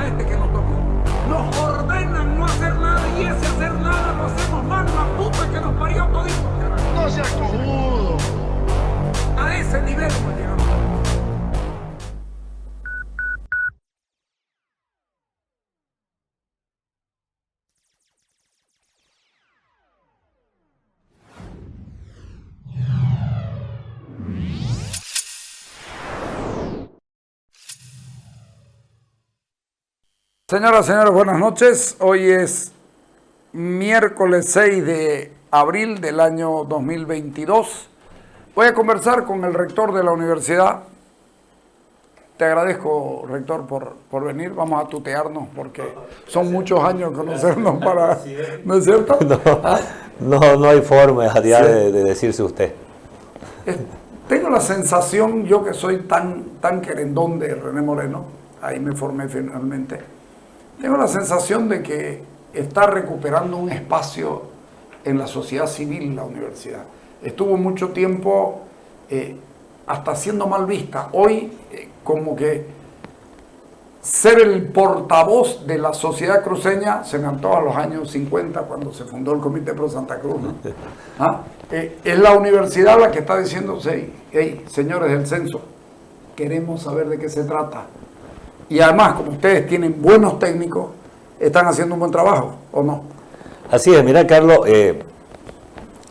este que nos tocó. Nos ordenan no hacer nada y ese hacer nada lo hacemos mal, la puta que nos parió todito. No seas cojudo. A ese nivel hemos llegado. Señoras, señores, buenas noches. Hoy es miércoles 6 de abril del año 2022. Voy a conversar con el rector de la universidad. Te agradezco, rector, por venir. Vamos a tutearnos porque son muchos años conocernos para... ¿No es cierto? No hay forma ya de decirse usted. Tengo la sensación, yo que soy tan querendón de René Moreno, ahí me formé finalmente, tengo la sensación de que está recuperando un espacio en la sociedad civil la universidad. Estuvo mucho tiempo hasta siendo mal vista. Hoy como que ser el portavoz de la sociedad cruceña se me antoja a los años 50 cuando se fundó el Comité Pro Santa Cruz, ¿no? Es la universidad la que está diciéndose, hey, señores del censo, queremos saber de qué se trata. Y además, como ustedes tienen buenos técnicos, están haciendo un buen trabajo, ¿o no? Así es, mira, Carlos,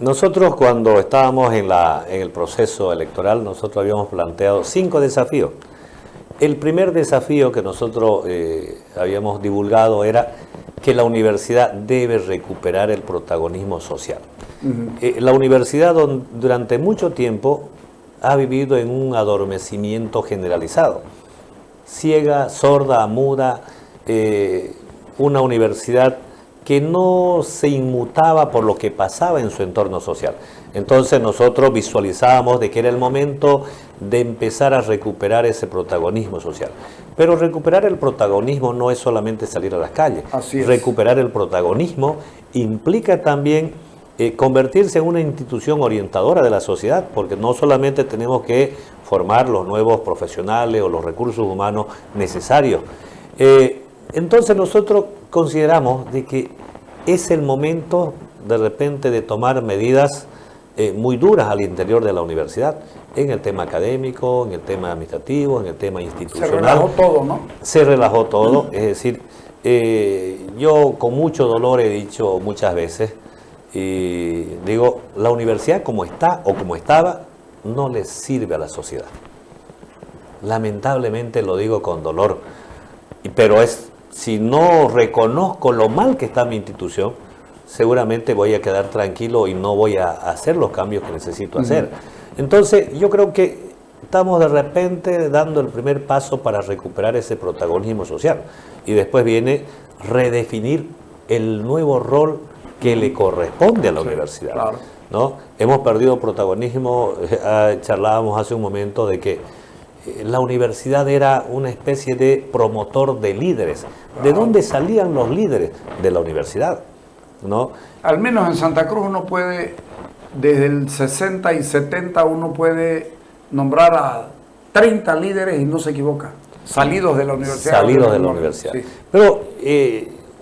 nosotros cuando estábamos en el proceso electoral, nosotros habíamos planteado 5 desafíos. El primer desafío que nosotros habíamos divulgado era que la universidad debe recuperar el protagonismo social. La universidad durante mucho tiempo ha vivido en un adormecimiento generalizado. Ciega, sorda, muda, una universidad que no se inmutaba por lo que pasaba en su entorno social. Entonces nosotros visualizábamos de que era el momento de empezar a recuperar ese protagonismo social. Pero recuperar el protagonismo no es solamente salir a las calles. Así es. Recuperar el protagonismo implica también convertirse en una institución orientadora de la sociedad, porque no solamente tenemos que formar los nuevos profesionales o los recursos humanos necesarios. Entonces nosotros consideramos de que es el momento de repente de tomar medidas muy duras al interior de la universidad, en el tema académico, en el tema administrativo, en el tema institucional. Se relajó todo, ¿no? Se relajó todo, es decir, yo con mucho dolor he dicho muchas veces, y digo, la universidad como está o como estaba, no le sirve a la sociedad. Lamentablemente lo digo con dolor, pero si no reconozco lo mal que está mi institución, seguramente voy a quedar tranquilo y no voy a hacer los cambios que necesito hacer. Entonces yo creo que estamos de repente dando el primer paso para recuperar ese protagonismo social, y después viene redefinir el nuevo rol que le corresponde a la universidad. Claro. ¿No? Hemos perdido protagonismo. Charlábamos hace un momento de que la universidad era una especie de promotor de líderes. ¿De dónde salían los líderes? De la universidad, ¿no? Al menos en Santa Cruz uno puede, desde el 60 y 70, uno puede nombrar a 30 líderes y no se equivoca. Salidos de la universidad. Salidos de la universidad. Sí. Pero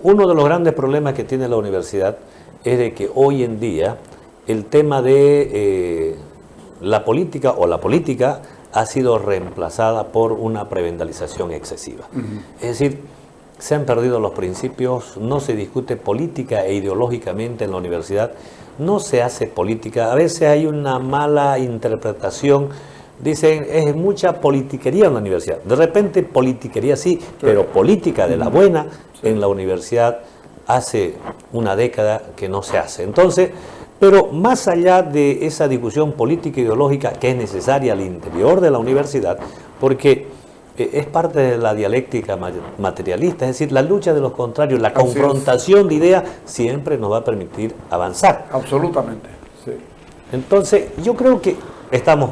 uno de los grandes problemas que tiene la universidad es de que hoy en día el tema de la política ha sido reemplazada por una prebendalización excesiva. Es decir, se han perdido los principios, no se discute política e ideológicamente en la universidad, no se hace política, a veces hay una mala interpretación. Dicen, es mucha politiquería en la universidad. De repente politiquería sí, pero política de la buena en la universidad hace una década que no se hace. Entonces, pero más allá de esa discusión política e ideológica que es necesaria al interior de la universidad, porque es parte de la dialéctica materialista, es decir, la lucha de los contrarios, la confrontación de ideas siempre nos va a permitir avanzar. Absolutamente, sí. Entonces, yo creo que estamos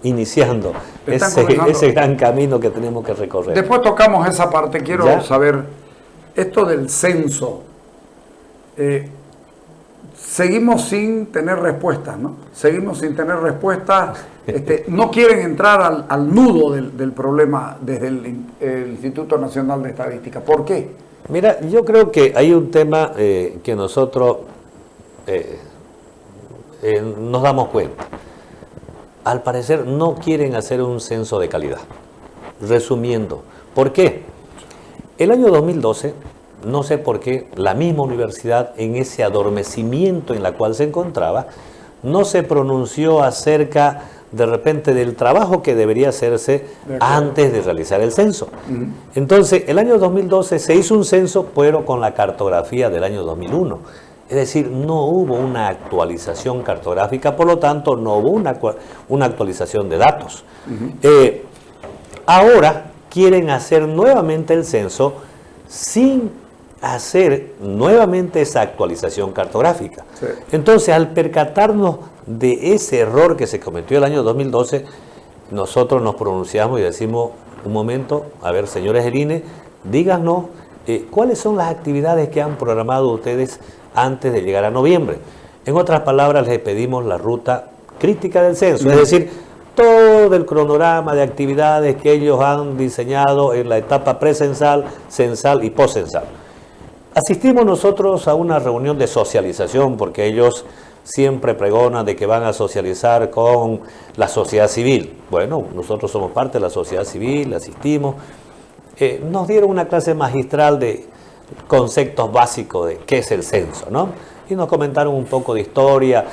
iniciando ese gran camino que tenemos que recorrer. Después tocamos esa parte. Quiero saber esto del censo. Seguimos sin tener respuestas, ¿no? Seguimos sin tener respuestas no quieren entrar al nudo del problema desde el Instituto Nacional de Estadística. ¿Por qué? Mira, yo creo que hay un tema que nosotros nos damos cuenta. Al parecer no quieren hacer un censo de calidad. Resumiendo, ¿por qué? El año 2012, no sé por qué, la misma universidad, en ese adormecimiento en la cual se encontraba, no se pronunció acerca de repente del trabajo que debería hacerse antes de realizar el censo. Entonces, el año 2012 se hizo un censo, pero con la cartografía del año 2001. Es decir, no hubo una actualización cartográfica, por lo tanto, no hubo una actualización de datos. Ahora quieren hacer nuevamente el censo sin hacer nuevamente esa actualización cartográfica. Sí. Entonces, al percatarnos de ese error que se cometió el año 2012, nosotros nos pronunciamos y decimos, un momento, a ver, señores del INE, díganos cuáles son las actividades que han programado ustedes antes de llegar a noviembre. En otras palabras, les pedimos la ruta crítica del censo, es decir, todo el cronograma de actividades que ellos han diseñado en la etapa precensal, censal y postcensal. Asistimos nosotros a una reunión de socialización porque ellos siempre pregonan de que van a socializar con la sociedad civil. Bueno, nosotros somos parte de la sociedad civil, asistimos. Nos dieron una clase magistral de conceptos básicos de qué es el censo, ¿no? Y nos comentaron un poco de historia,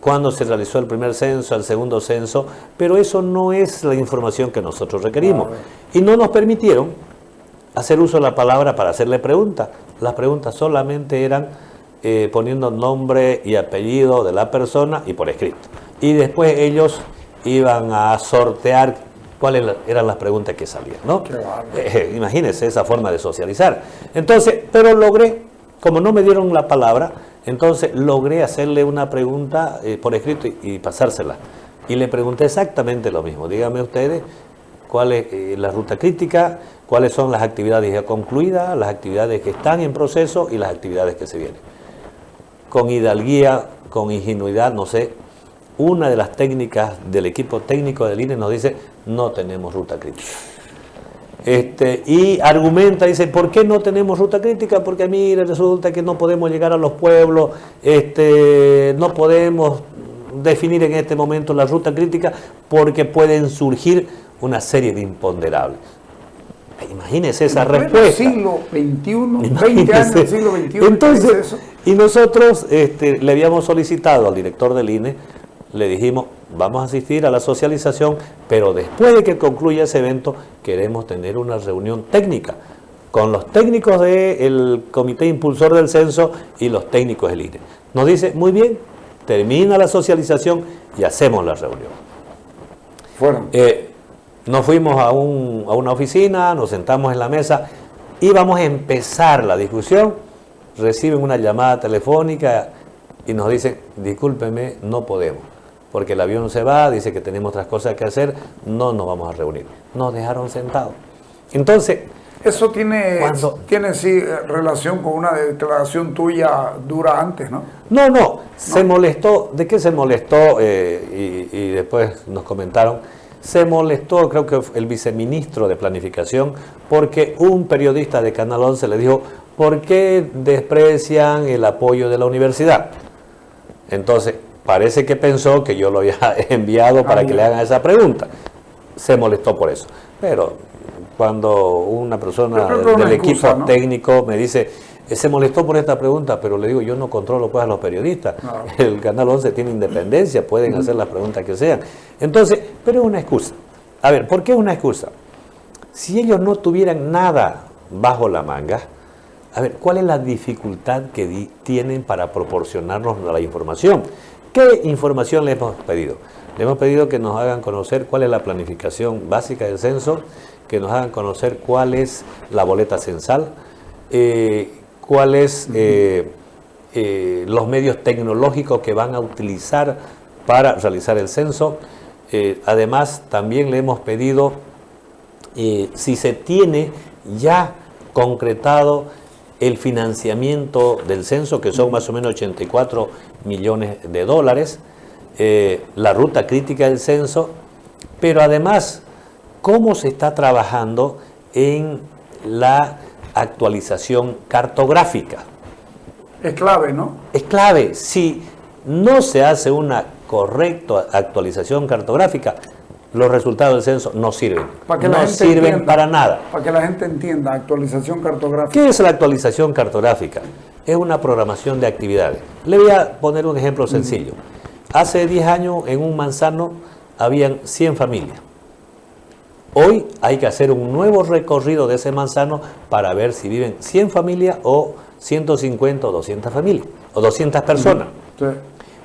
cuándo se realizó el primer censo, el segundo censo, pero eso no es la información que nosotros requerimos. Y no nos permitieron hacer uso de la palabra para hacerle preguntas. Las preguntas solamente eran poniendo nombre y apellido de la persona y por escrito. Y después ellos iban a sortear cuáles eran las preguntas que salían, ¿no? Imagínense esa forma de socializar. Entonces, pero logré, como no me dieron la palabra, entonces logré hacerle una pregunta por escrito y pasársela. Y le pregunté exactamente lo mismo. Díganme ustedes cuál es la ruta crítica, cuáles son las actividades ya concluidas, las actividades que están en proceso y las actividades que se vienen. Con hidalguía, con ingenuidad, no sé, una de las técnicas del equipo técnico del INE nos dice, no tenemos ruta crítica. Y argumenta, dice, ¿por qué no tenemos ruta crítica? Porque mire, resulta que no podemos llegar a los pueblos, no podemos definir en este momento la ruta crítica porque pueden surgir una serie de imponderables. Imagínese esa respuesta. Siglo XXI, 20 años del siglo XXI. Entonces, eso. Y nosotros le habíamos solicitado al director del INE, le dijimos, vamos a asistir a la socialización, pero después de que concluya ese evento, queremos tener una reunión técnica con los técnicos del Comité Impulsor del Censo y los técnicos del INE. Nos dice, muy bien, termina la socialización y hacemos la reunión. Fueron. Nos fuimos a una oficina, nos sentamos en la mesa y vamos a empezar la discusión. Reciben una llamada telefónica y nos dicen, discúlpeme, no podemos, porque el avión se va, dice que tenemos otras cosas que hacer, no nos vamos a reunir. Nos dejaron sentados. Entonces, eso tiene sí relación con una declaración tuya dura antes, ¿no? No, se molestó. ¿De qué se molestó? Y después nos comentaron. Se molestó, creo que el viceministro de Planificación, porque un periodista de Canal 11 le dijo, ¿por qué desprecian el apoyo de la universidad? Entonces, parece que pensó que yo lo había enviado para que le hagan esa pregunta. Se molestó por eso. Pero cuando una persona del equipo técnico me dice, se molestó por esta pregunta, pero le digo, yo no controlo pues a los periodistas. No. El Canal 11 tiene independencia, pueden hacer las preguntas que sean. Entonces, pero es una excusa. A ver, ¿por qué es una excusa? Si ellos no tuvieran nada bajo la manga, a ver, ¿cuál es la dificultad que tienen para proporcionarnos la información? ¿Qué información le hemos pedido? Le hemos pedido que nos hagan conocer cuál es la planificación básica del censo, que nos hagan conocer cuál es la boleta censal, cuáles los medios tecnológicos que van a utilizar para realizar el censo. Además, también le hemos pedido si se tiene ya concretado el financiamiento del censo, que son más o menos 84 millones de dólares, la ruta crítica del censo, pero además cómo se está trabajando en la actualización cartográfica. Es clave, ¿no? Es clave. Si no se hace una correcta actualización cartográfica, los resultados del censo no sirven. No sirven para nada. Para que la gente entienda, actualización cartográfica. ¿Qué es la actualización cartográfica? Es una programación de actividades. Le voy a poner un ejemplo sencillo. Hace 10 años en un manzano habían 100 familias. Hoy hay que hacer un nuevo recorrido de ese manzano para ver si viven 100 familias o 150 o 200 familias o 200 personas. Sí.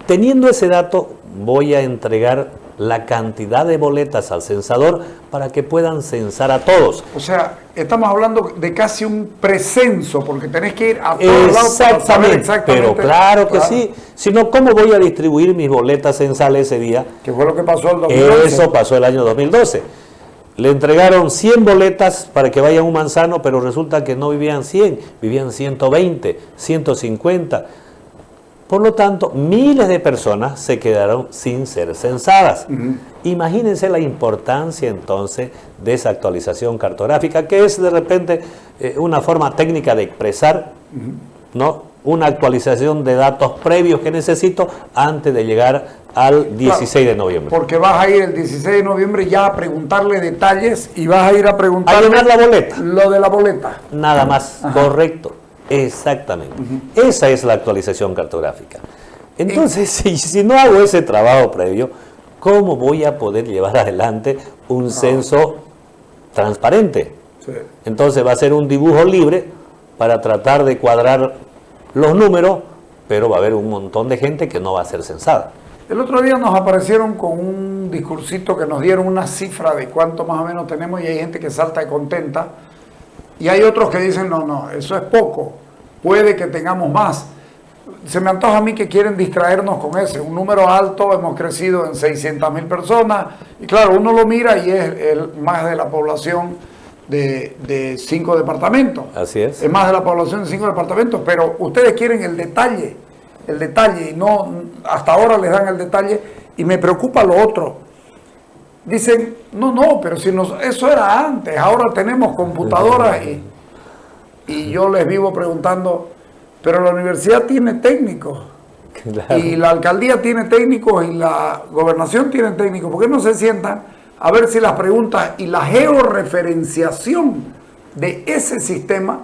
Teniendo ese dato, voy a entregar la cantidad de boletas al censador para que puedan censar a todos. O sea, estamos hablando de casi un precenso, porque tenés que ir a todos lados para saber exactamente. Pero claro que sí. Si no, ¿cómo voy a distribuir mis boletas censales ese día? ¿Qué fue lo que pasó el 2012? Eso pasó el año 2012. Le entregaron 100 boletas para que vayan a un manzano, pero resulta que no vivían 100, vivían 120, 150. Por lo tanto, miles de personas se quedaron sin ser censadas. Imagínense la importancia entonces de esa actualización cartográfica, que es de repente una forma técnica de expresar, ¿no?, una actualización de datos previos que necesito antes de llegar al 16 de noviembre. Porque vas a ir el 16 de noviembre ya a preguntarle detalles y vas a ir a preguntarle... A llenar la boleta. Lo de la boleta. Nada más. Ajá. Correcto. Exactamente. Esa es la actualización cartográfica. Entonces, si no hago ese trabajo previo, ¿cómo voy a poder llevar adelante un censo transparente? Sí. Entonces va a ser un dibujo libre para tratar de cuadrar los números, pero va a haber un montón de gente que no va a ser censada. El otro día nos aparecieron con un discursito que nos dieron una cifra de cuánto más o menos tenemos y hay gente que salta y contenta y hay otros que dicen no, eso es poco, puede que tengamos más. Se me antoja a mí que quieren distraernos con ese, un número alto, hemos crecido en 600.000 personas y claro, uno lo mira y es más de la población de 5 departamentos. Así es. Es más de la población de 5 departamentos, pero ustedes quieren el detalle y no, hasta ahora les dan el detalle y me preocupa lo otro. Dicen, no, pero si eso era antes, ahora tenemos computadoras y yo les vivo preguntando, pero la universidad tiene técnicos. Claro. Y la alcaldía tiene técnicos y la gobernación tiene técnicos. ¿Por qué no se sientan a ver si las preguntas y la georreferenciación de ese sistema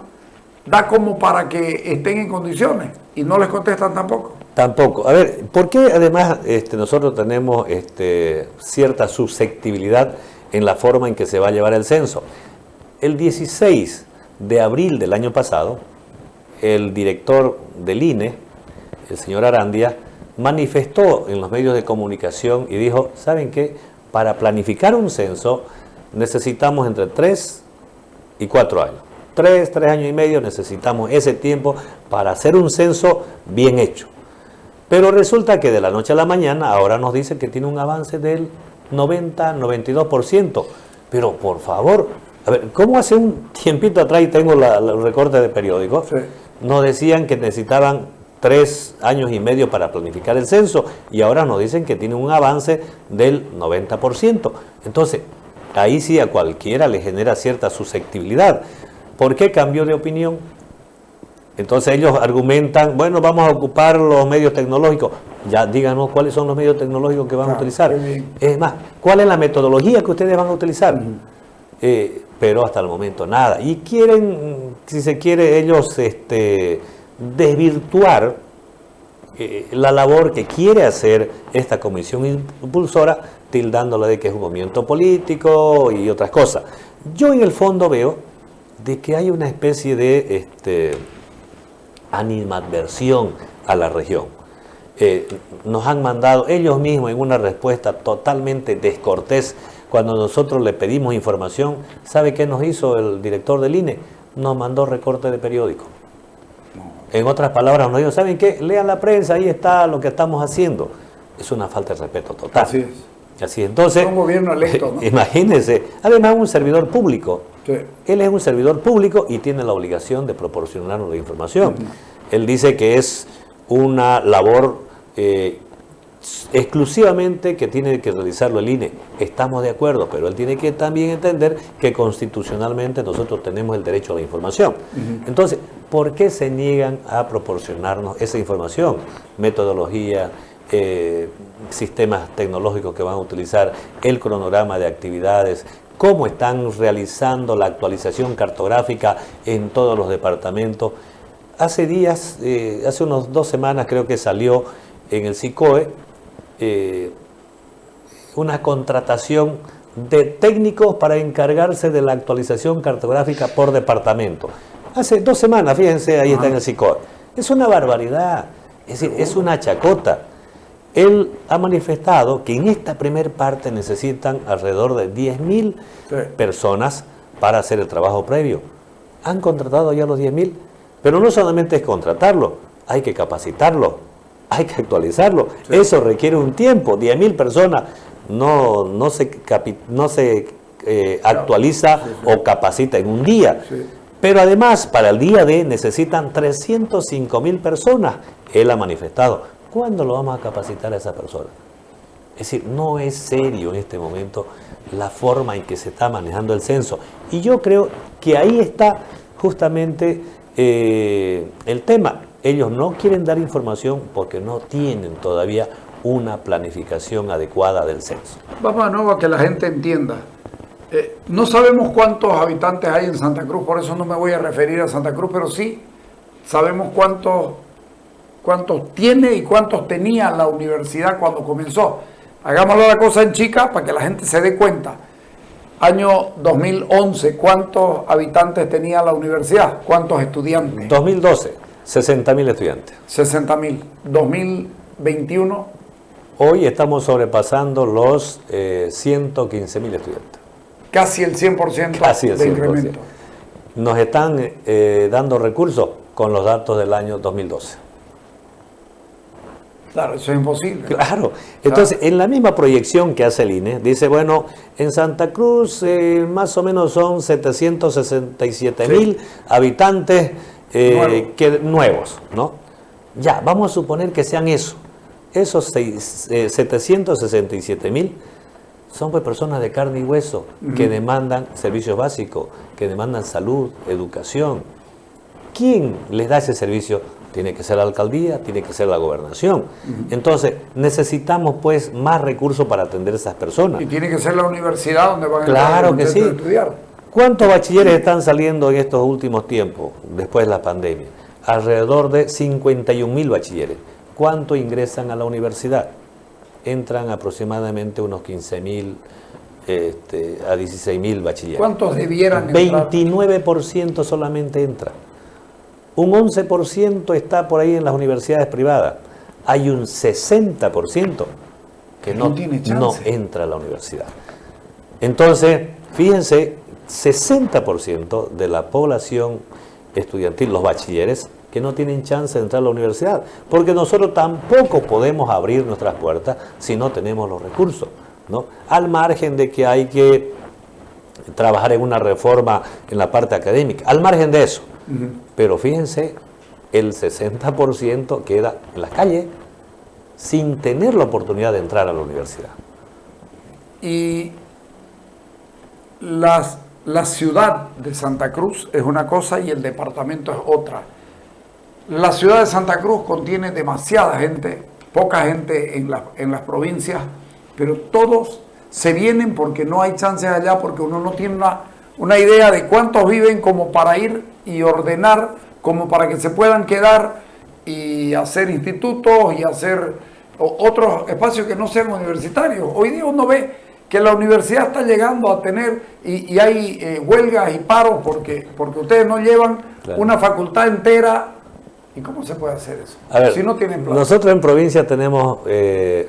da como para que estén en condiciones? Y no les contestan tampoco. Tampoco. A ver, ¿por qué además nosotros tenemos cierta susceptibilidad en la forma en que se va a llevar el censo? El 16 de abril del año pasado, el director del INE, el señor Arandia, manifestó en los medios de comunicación y dijo, ¿saben qué? Para planificar un censo necesitamos entre 3 y 4 años. 3 años y medio necesitamos ese tiempo para hacer un censo bien hecho. Pero resulta que de la noche a la mañana ahora nos dicen que tiene un avance del 90-92%. Pero por favor, a ver, ¿cómo hace un tiempito atrás, y tengo los recortes de periódicos, sí, nos decían que necesitaban 3 años y medio para planificar el censo y ahora nos dicen que tiene un avance del 90%? Entonces, ahí sí a cualquiera le genera cierta susceptibilidad. ¿Por qué cambió de opinión? Entonces ellos argumentan, bueno, vamos a ocupar los medios tecnológicos. Ya díganos cuáles son los medios tecnológicos que van a utilizar. Es más, ¿cuál es la metodología que ustedes van a utilizar? Pero hasta el momento nada. Y quieren, si se quiere, ellos desvirtuar la labor que quiere hacer esta comisión impulsora, tildándola de que es un movimiento político y otras cosas. Yo en el fondo veo de que hay una especie de animadversión a la región. Nos han mandado ellos mismos en una respuesta totalmente descortés. Cuando nosotros le pedimos información, ¿sabe qué nos hizo el director del INE? Nos mandó recorte de periódico. En otras palabras, nos dijo, ¿saben qué? Lean la prensa, ahí está lo que estamos haciendo. Es una falta de respeto total. Así es. Así, entonces, es un gobierno electo, ¿no? Imagínense, además un servidor público. Sí. Él es un servidor público y tiene la obligación de proporcionarnos la información. Él dice que es una labor exclusivamente que tiene que realizarlo el INE. Estamos de acuerdo, pero él tiene que también entender que constitucionalmente nosotros tenemos el derecho a la información. Entonces, ¿por qué se niegan a proporcionarnos esa información? Metodología, sistemas tecnológicos que van a utilizar, el cronograma de actividades, cómo están realizando la actualización cartográfica en todos los departamentos. Hace días, hace unos 2 semanas creo que salió en el SICOE una contratación de técnicos para encargarse de la actualización cartográfica por departamento. Hace 2 semanas, fíjense, ahí está en el SICOE. Es una barbaridad, es decir, es una chacota. Él ha manifestado que en esta primer parte necesitan alrededor de 10.000 personas para hacer el trabajo previo. Han contratado ya los 10.000, pero no solamente es contratarlo, hay que capacitarlo, hay que actualizarlo. Sí. Eso requiere un tiempo. 10.000 personas no se actualiza o capacita en un día. Sí. Pero además, para el día D necesitan 305.000 personas. Él ha manifestado. ¿Cuándo lo vamos a capacitar a esa persona? Es decir, no es serio en este momento la forma en que se está manejando el censo. Y yo creo que ahí está justamente el tema. Ellos no quieren dar información porque no tienen todavía una planificación adecuada del censo. Vamos de nuevo a que la gente entienda. No sabemos cuántos habitantes hay en Santa Cruz, por eso no me voy a referir a Santa Cruz, pero sí sabemos cuántos tiene y cuántos tenía la universidad cuando comenzó. Hagámoslo la cosa en chica para que la gente se dé cuenta. Año 2011, ¿cuántos habitantes tenía la universidad? ¿Cuántos estudiantes? 2012, 60.000 estudiantes. 60.000. 2021. Hoy estamos sobrepasando los 115.000 estudiantes. Casi el 100%, Casi el 100%. De incremento. Nos están dando recursos con los datos del año 2012. Claro, eso es imposible. Claro. Entonces, en la misma proyección que hace el INE, dice, bueno, en Santa Cruz más o menos son 767.000 habitantes nuevos, ¿no? Ya, vamos a suponer que sean eso. Esos 767.000 son pues personas de carne y hueso que demandan servicios básicos, que demandan salud, educación. ¿Quién les da ese servicio? Tiene que ser la alcaldía, tiene que ser la gobernación. Entonces, necesitamos pues más recursos para atender a esas personas. Y tiene que ser la universidad donde van a claro que sí. estudiar. ¿Cuántos bachilleres están saliendo en estos últimos tiempos, después de la pandemia? Alrededor de 51.000 bachilleres. ¿Cuánto ingresan a la universidad? Entran aproximadamente unos 15.000 a 16.000 bachilleres. ¿Cuántos debieran entrar? 29% solamente entra. Un 11% está por ahí en las universidades privadas. Hay un 60% que no entra a la universidad. Entonces, fíjense, 60% de la población estudiantil, los bachilleres, que no tienen chance de entrar a la universidad, porque nosotros tampoco podemos abrir nuestras puertas si no tenemos los recursos, ¿no? Al margen de que hay que trabajar en una reforma en la parte académica, al margen de eso. Pero fíjense, el 60% queda en las calles sin tener la oportunidad de entrar a la universidad. Y la ciudad de Santa Cruz es una cosa y el departamento es otra. La ciudad de Santa Cruz contiene demasiada gente, poca gente en las provincias, pero todos se vienen porque no hay chances allá, porque uno no tiene una idea de cuántos viven como para ir y ordenar, como para que se puedan quedar y hacer institutos y hacer otros espacios que no sean universitarios. Hoy día uno ve que la universidad está llegando a tener, y hay huelgas y paros porque ustedes no llevan una facultad entera. ¿Y cómo se puede hacer eso? A ver, si no tienen plan. Nosotros en provincia tenemos 6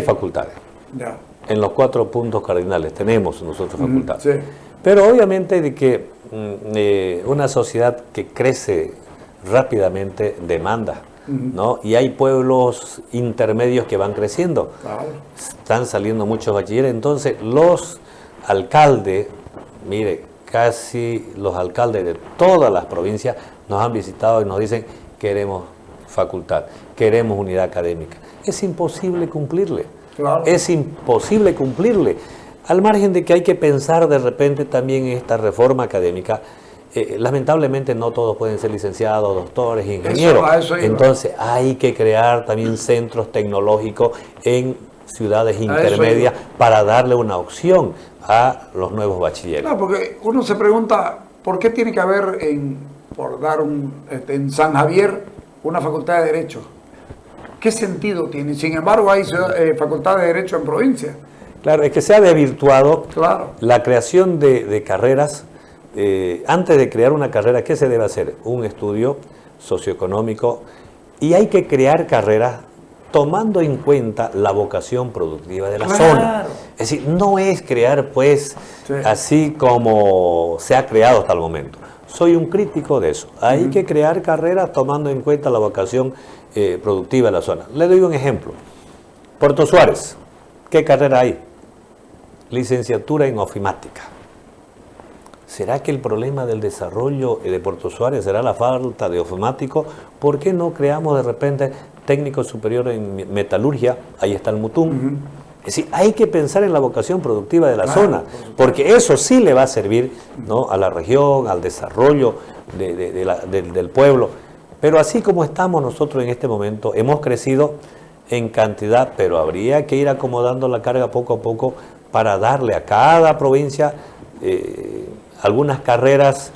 facultades. Ya. En los 4 puntos cardinales tenemos nosotros facultades. Sí. Pero obviamente de que una sociedad que crece rápidamente demanda, ¿no? Y hay pueblos intermedios que van creciendo. Claro. Están saliendo muchos bachilleres. Entonces los alcaldes, mire, casi los alcaldes de todas las provincias nos han visitado y nos dicen queremos facultad, queremos unidad académica. Es imposible cumplirle. Claro. Es imposible cumplirle. Al margen de que hay que pensar de repente también en esta reforma académica, lamentablemente no todos pueden ser licenciados, doctores, ingenieros. Entonces hay que crear también centros tecnológicos en ciudades intermedias para darle una opción a los nuevos bachilleres. No, porque uno se pregunta, ¿por qué tiene que haber en San Javier una facultad de Derecho? ¿Qué sentido tiene? Sin embargo, hay facultad de Derecho en provincia. Claro, es que se ha desvirtuado Claro. la creación de carreras. Antes de crear una carrera, ¿qué se debe hacer? Un estudio socioeconómico, y hay que crear carreras tomando en cuenta la vocación productiva de la zona. Es decir, no es crear pues así como se ha creado hasta el momento. Soy un crítico de eso. Hay que crear carreras tomando en cuenta la vocación productiva de la zona. Le doy un ejemplo. Puerto Suárez, ¿qué carrera hay? Licenciatura en ofimática. ¿Será que el problema del desarrollo de Puerto Suárez será la falta de ofimáticos? ¿Por qué no creamos de repente técnico superior en metalurgia? Ahí está el Mutún. Es decir, hay que pensar en la vocación productiva de la zona, porque eso sí le va a servir, ¿no?, a la región, al desarrollo del pueblo. Pero así como estamos nosotros en este momento, hemos crecido en cantidad, pero habría que ir acomodando la carga poco a poco para darle a cada provincia algunas carreras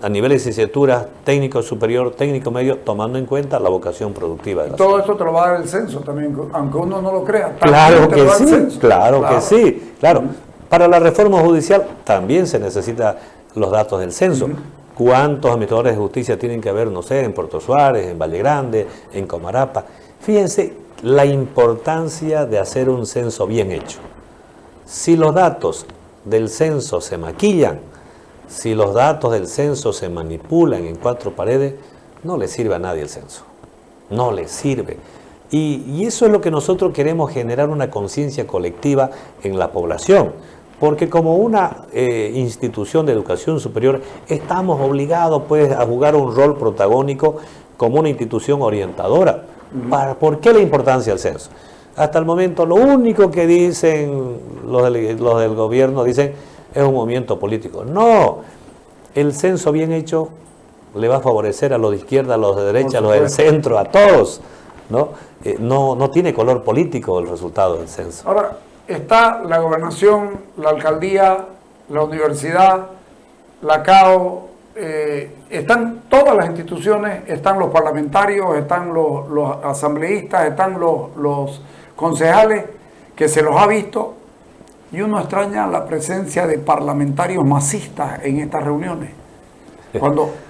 a nivel de licenciatura, técnico superior, técnico medio, tomando en cuenta la vocación productiva de la Todo zona. esto te lo va a dar el censo también, aunque uno no lo crea. Claro que sí, claro que sí. Claro. Para la reforma judicial también se necesitan los datos del censo. ¿Cuántos administradores de justicia tienen que haber, no sé, en Puerto Suárez, en Valle Grande, en Comarapa? Fíjense la importancia de hacer un censo bien hecho. Si los datos del censo se maquillan, si los datos del censo se manipulan en cuatro paredes, no le sirve a nadie el censo. No le sirve. Y eso es lo que nosotros queremos, generar una conciencia colectiva en la población. Porque como una institución de educación superior, estamos obligados pues a jugar un rol protagónico como una institución orientadora. ¿Por qué la importancia del censo? Hasta el momento lo único que dicen los del gobierno, dicen, es un movimiento político. No, el censo bien hecho le va a favorecer a los de izquierda, a los de derecha, a los del centro, a todos, ¿no? No tiene color político el resultado del censo. Ahora, está la gobernación, la alcaldía, la universidad, la CAO, están todas las instituciones, están los parlamentarios, están los asambleístas, están los concejales, que se los ha visto, y uno extraña la presencia de parlamentarios masistas en estas reuniones.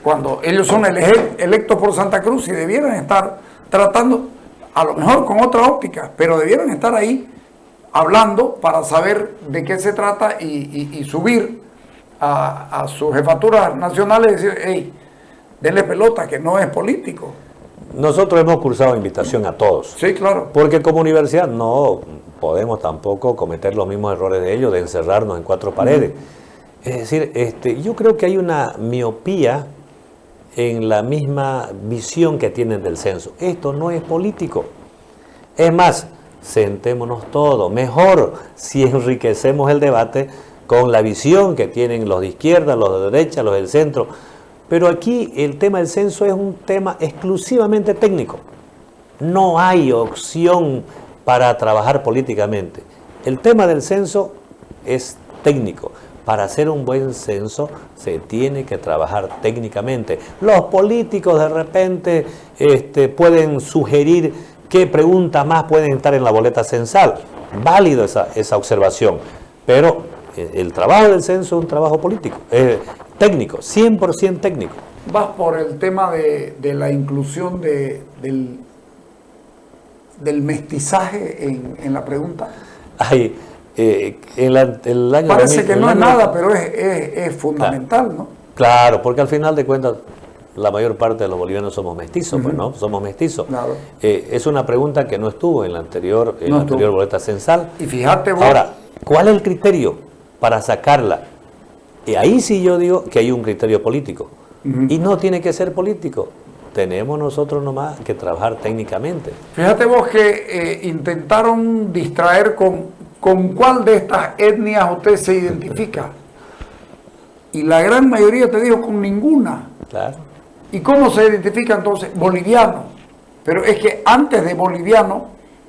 Cuando ellos son electos por Santa Cruz y debieran estar tratando, a lo mejor con otra óptica, pero debieran estar ahí hablando para saber de qué se trata y subir a sus jefaturas nacionales y decir, hey, denle pelota, que no es político. Nosotros hemos cursado invitación a todos. Sí, claro. Porque como universidad no podemos tampoco cometer los mismos errores de ellos, de encerrarnos en cuatro paredes. Es decir, yo creo que hay una miopía en la misma visión que tienen del censo. Esto no es político. Es más, sentémonos todos. Mejor si enriquecemos el debate con la visión que tienen los de izquierda, los de derecha, los del centro. Pero aquí el tema del censo es un tema exclusivamente técnico. No hay opción para trabajar políticamente. El tema del censo es técnico. Para hacer un buen censo se tiene que trabajar técnicamente. Los políticos de repente pueden sugerir qué preguntas más pueden estar en la boleta censal. Válido esa observación. Pero el trabajo del censo es un trabajo político, técnico, 100% técnico. Vas por el tema de la inclusión del mestizaje en la pregunta. Ay, el año parece que no es nada, pero es fundamental, claro, ¿no? Claro, porque al final de cuentas la mayor parte de los bolivianos somos mestizos, pues, ¿no? Somos mestizos. Claro. Es una pregunta que no estuvo en la anterior boleta censal. Y fíjate vos. Ahora, ¿cuál es el criterio para sacarla? Y ahí sí yo digo que hay un criterio político. Y no tiene que ser político. tenemos nosotros nomás que trabajar técnicamente. Fíjate vos que intentaron distraer con cuál de estas etnias usted se identifica. Y la gran mayoría te dijo con ninguna. Claro. ¿Y cómo se identifica entonces? Boliviano. Pero es que antes de boliviano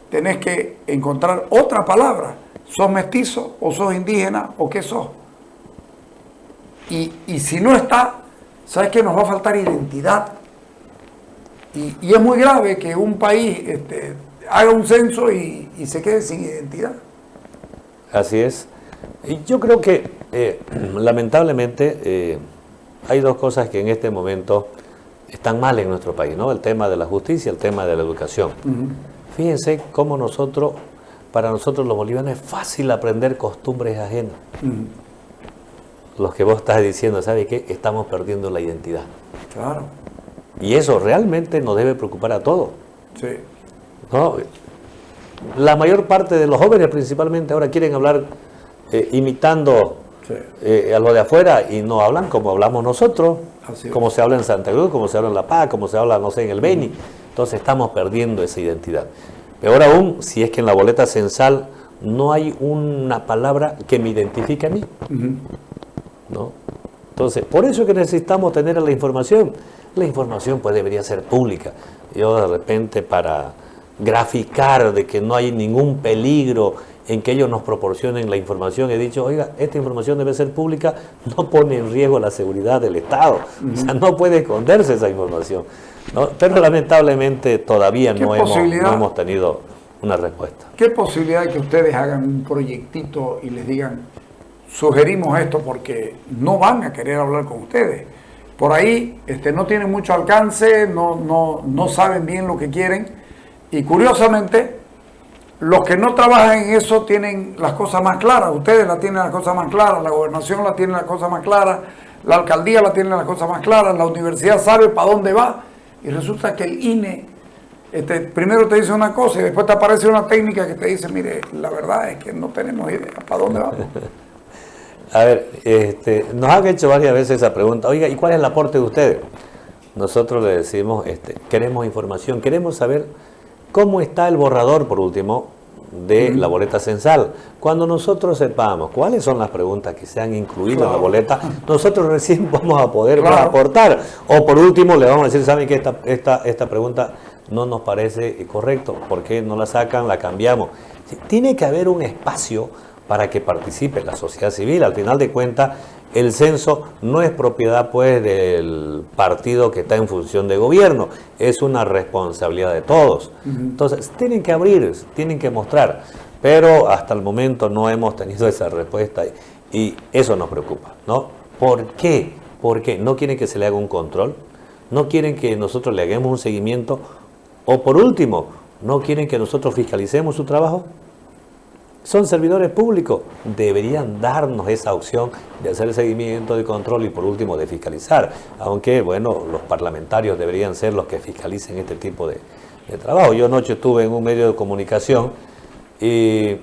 tenés que encontrar otra palabra. ¿Sos mestizo o sos indígena o qué sos? Y si no está, ¿sabes qué? Nos va a faltar identidad. Y es muy grave que un país haga un censo y se quede sin identidad. Así es. Y yo creo que lamentablemente hay dos cosas que en este momento están mal en nuestro país, ¿no? El tema de la justicia y el tema de la educación. Fíjense cómo para nosotros los bolivianos es fácil aprender costumbres ajenas. Los que vos estás diciendo, ¿sabe qué? Estamos perdiendo la identidad. Claro. Y eso realmente nos debe preocupar a todos. Sí. ¿No? La mayor parte de los jóvenes principalmente ahora quieren hablar imitando a lo de afuera y no hablan como hablamos nosotros, como se habla en Santa Cruz, como se habla en La Paz, como se habla, no sé, en el Beni. Entonces estamos perdiendo esa identidad. Peor aún, si es que en la boleta censal no hay una palabra que me identifique a mí. ¿No? Entonces, por eso es que necesitamos tener la información. La información pues debería ser pública. Yo de repente para graficar de que no hay ningún peligro en que ellos nos proporcionen la información, he dicho, oiga, esta información debe ser pública, no pone en riesgo la seguridad del Estado. O sea, no puede esconderse esa información, ¿no? Pero lamentablemente todavía no hemos tenido una respuesta. ¿Qué posibilidad de que ustedes hagan un proyectito y les digan, sugerimos esto porque no van a querer hablar con ustedes? Por ahí no tienen mucho alcance, no saben bien lo que quieren y curiosamente los que no trabajan en eso tienen las cosas más claras. Ustedes la tienen las cosas más claras, la gobernación la tiene las cosas más claras, la alcaldía la tiene las cosas más claras, la universidad sabe para dónde va y resulta que el INE primero te dice una cosa y después te aparece una técnica que te dice, mire, la verdad es que no tenemos idea para dónde vamos. A ver, nos han hecho varias veces esa pregunta, oiga, ¿y cuál es el aporte de ustedes? Nosotros le decimos, queremos información, queremos saber cómo está el borrador, por último, de la boleta censal. Cuando nosotros sepamos cuáles son las preguntas que se han incluido en la boleta, nosotros recién vamos a poder aportar. O por último, le vamos a decir, ¿saben que esta pregunta no nos parece correcto? ¿Por qué no la sacan? La cambiamos. Tiene que haber un espacio para que participe la sociedad civil. Al final de cuentas, el censo no es propiedad pues del partido que está en función de gobierno, es una responsabilidad de todos. Entonces, tienen que abrir, tienen que mostrar, pero hasta el momento no hemos tenido esa respuesta y eso nos preocupa, ¿no? ¿Por qué? Porque no quieren que se le haga un control, no quieren que nosotros le hagamos un seguimiento, o por último, no quieren que nosotros fiscalicemos su trabajo. Son servidores públicos, deberían darnos esa opción de hacer el seguimiento, de control y por último de fiscalizar. Aunque, bueno, los parlamentarios deberían ser los que fiscalicen este tipo de trabajo. Yo anoche estuve en un medio de comunicación y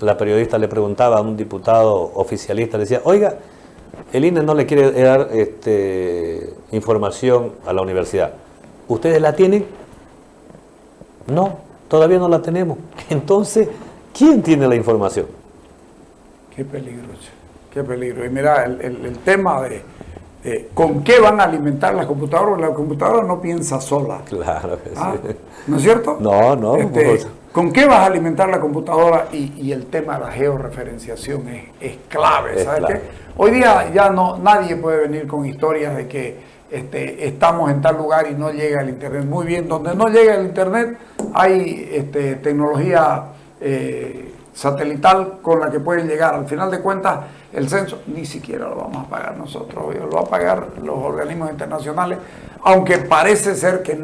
la periodista le preguntaba a un diputado oficialista, le decía, oiga, el INE no le quiere dar información a la universidad. ¿Ustedes la tienen? No, todavía no la tenemos. Entonces, ¿quién tiene la información? Qué peligro, qué peligro. Y mira, el tema de con qué van a alimentar las computadoras. La computadora no piensa sola. Claro que sí. ¿No es cierto? No. ¿Con qué vas a alimentar la computadora? Y el tema de la georreferenciación es clave. ¿Sabes qué? Hoy día ya nadie puede venir con historias de que estamos en tal lugar y no llega el internet. Muy bien, donde no llega el internet hay tecnología satelital con la que pueden llegar. Al final de cuentas, el censo ni siquiera lo vamos a pagar nosotros, lo va a pagar los organismos internacionales, aunque parece ser que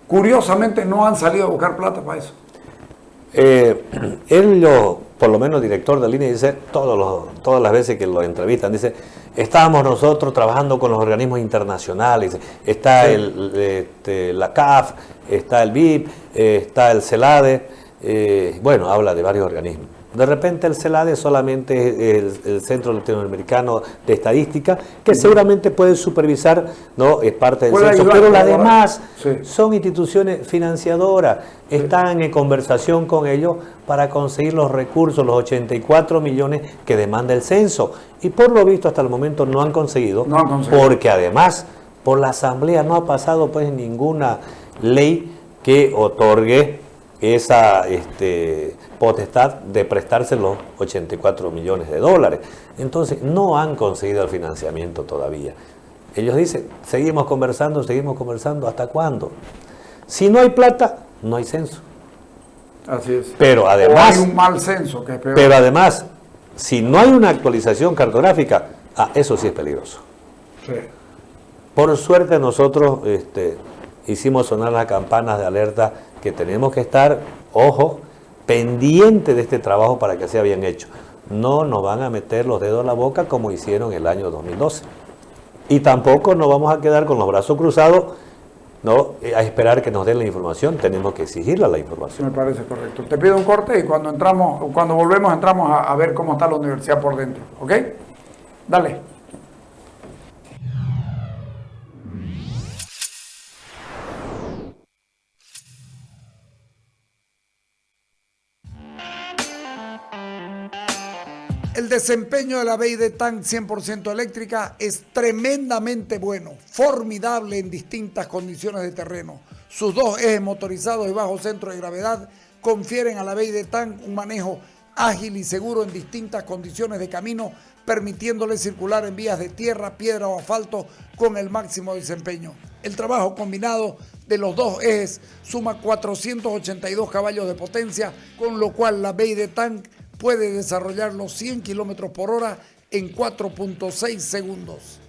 curiosamente no han salido a buscar plata para eso. Por lo menos director del INE dice, todas las veces que lo entrevistan, dice, estábamos nosotros trabajando con los organismos internacionales, está la CAF, está el BIP, está el CELADE, bueno, habla de varios organismos. De repente el CELADE solamente es el Centro Latinoamericano de Estadística, que seguramente puede supervisar, ¿no? Es parte del censo, pero las demás son instituciones financiadoras, están en conversación con ellos para conseguir los recursos, los 84 millones que demanda el censo. Y por lo visto hasta el momento no han conseguido, porque además por la Asamblea no ha pasado pues ninguna ley que otorgue esa potestad de prestarse los 84 millones de dólares. Entonces, no han conseguido el financiamiento todavía. Ellos dicen, seguimos conversando, ¿hasta cuándo? Si no hay plata, no hay censo. Así es. Pero además, o hay un mal censo, que es peor. Pero además, si no hay una actualización cartográfica, eso sí es peligroso. Sí. Por suerte nosotros hicimos sonar las campanas de alerta que tenemos que estar, ojo, pendiente de este trabajo para que sea bien hecho. No nos van a meter los dedos en la boca como hicieron el año 2012. Y tampoco nos vamos a quedar con los brazos cruzados, ¿no? A esperar que nos den la información. Tenemos que exigirle la información. Me parece correcto. Te pido un corte y cuando volvemos entramos a ver cómo está la universidad por dentro. ¿Ok? Dale. El desempeño de la BYD Tank 100% eléctrica es tremendamente bueno, formidable en distintas condiciones de terreno. Sus dos ejes motorizados y bajo centro de gravedad confieren a la BYD Tank un manejo ágil y seguro en distintas condiciones de camino, permitiéndole circular en vías de tierra, piedra o asfalto con el máximo desempeño. El trabajo combinado de los dos ejes suma 482 caballos de potencia, con lo cual la BYD Tank puede desarrollar los 100 km por hora en 4.6 segundos.